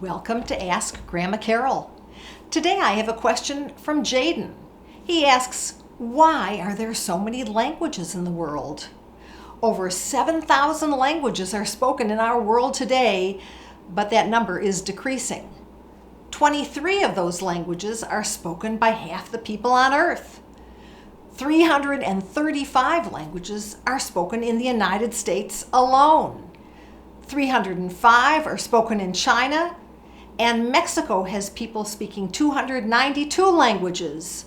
Welcome to Ask Grandma Carol. Today I have a question from Jaden. He asks, why are there so many languages in the world? Over 7,000 languages are spoken in our world today, but that number is decreasing. 23 of those languages are spoken by half the people on Earth. 335 languages are spoken in the United States alone. 305 are spoken in China, and Mexico has people speaking 292 languages.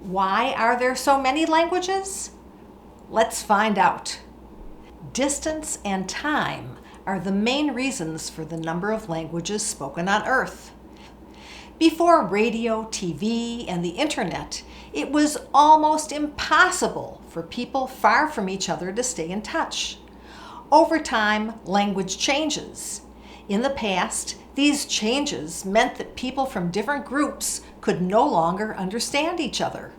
Why are there so many languages? Let's find out. Distance and time are the main reasons for the number of languages spoken on Earth. Before radio, TV, and the internet, it was almost impossible for people far from each other to stay in touch. Over time, language changes. In the past, these changes meant that people from different groups could no longer understand each other.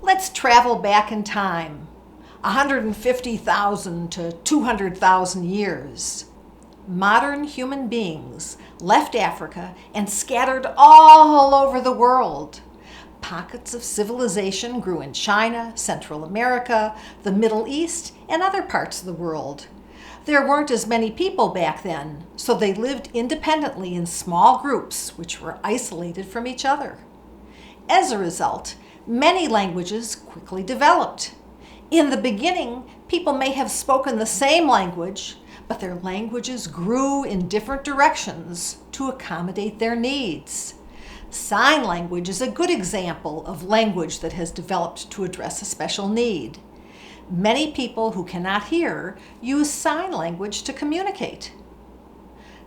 Let's travel back in time, 150,000 to 200,000 years. Modern human beings left Africa and scattered all over the world. Pockets of civilization grew in China, Central America, the Middle East, and other parts of the world. There weren't as many people back then, so they lived independently in small groups which were isolated from each other. As a result, many languages quickly developed. In the beginning, people may have spoken the same language, but their languages grew in different directions to accommodate their needs. Sign language is a good example of language that has developed to address a special need. Many people who cannot hear use sign language to communicate.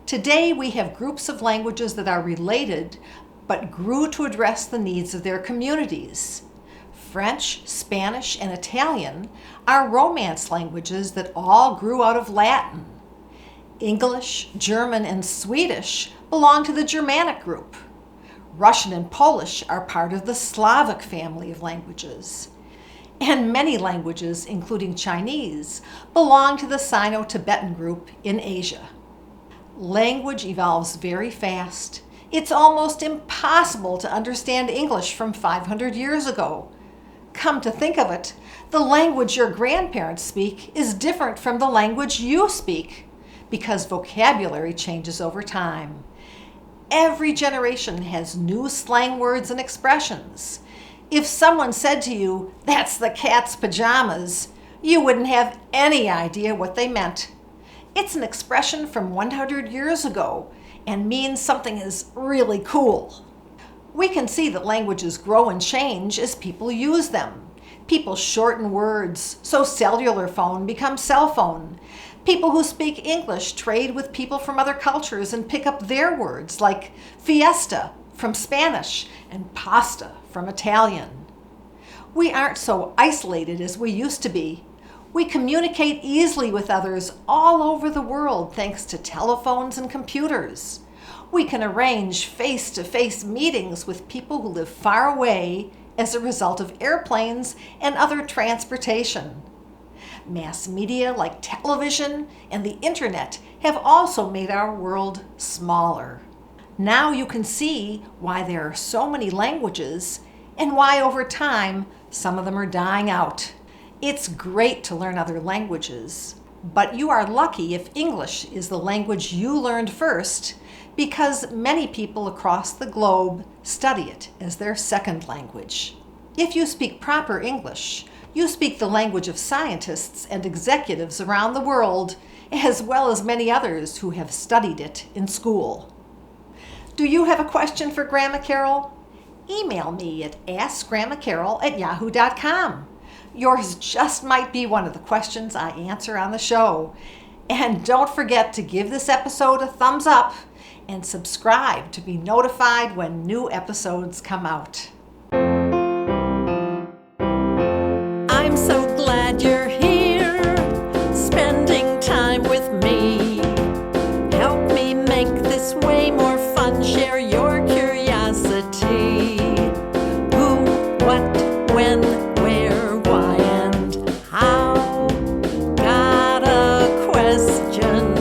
Today, we have groups of languages that are related, but grew to address the needs of their communities. French, Spanish, and Italian are Romance languages that all grew out of Latin. English, German, and Swedish belong to the Germanic group. Russian and Polish are part of the Slavic family of languages. And many languages, including Chinese, belong to the Sino-Tibetan group in Asia. Language evolves very fast. It's almost impossible to understand English from 500 years ago. Come to think of it, the language your grandparents speak is different from the language you speak, because vocabulary changes over time. Every generation has new slang words and expressions. If someone said to you, "That's the cat's pajamas," you wouldn't have any idea what they meant. It's an expression from 100 years ago and means something is really cool. We can see that languages grow and change as people use them. People shorten words, so cellular phone becomes cell phone. People who speak English trade with people from other cultures and pick up their words, like fiesta from Spanish and pasta from Italian. We aren't so isolated as we used to be. We communicate easily with others all over the world thanks to telephones and computers. We can arrange face-to-face meetings with people who live far away as a result of airplanes and other transportation. Mass media like television and the internet have also made our world smaller. Now you can see why there are so many languages and why over time some of them are dying out. It's great to learn other languages, but you are lucky if English is the language you learned first, because many people across the globe study it as their second language. If you speak proper English, you speak the language of scientists and executives around the world, as well as many others who have studied it in school. Do you have a question for Grandma Carol? Email me at askgrandmacarol@yahoo.com. Yours just might be one of the questions I answer on the show. And don't forget to give this episode a thumbs up and subscribe to be notified when new episodes come out. I'm so glad you're here, spending time with me. Help me make this way more fun, share your curiosity. Who, what, when, where, why, and how? Got a question?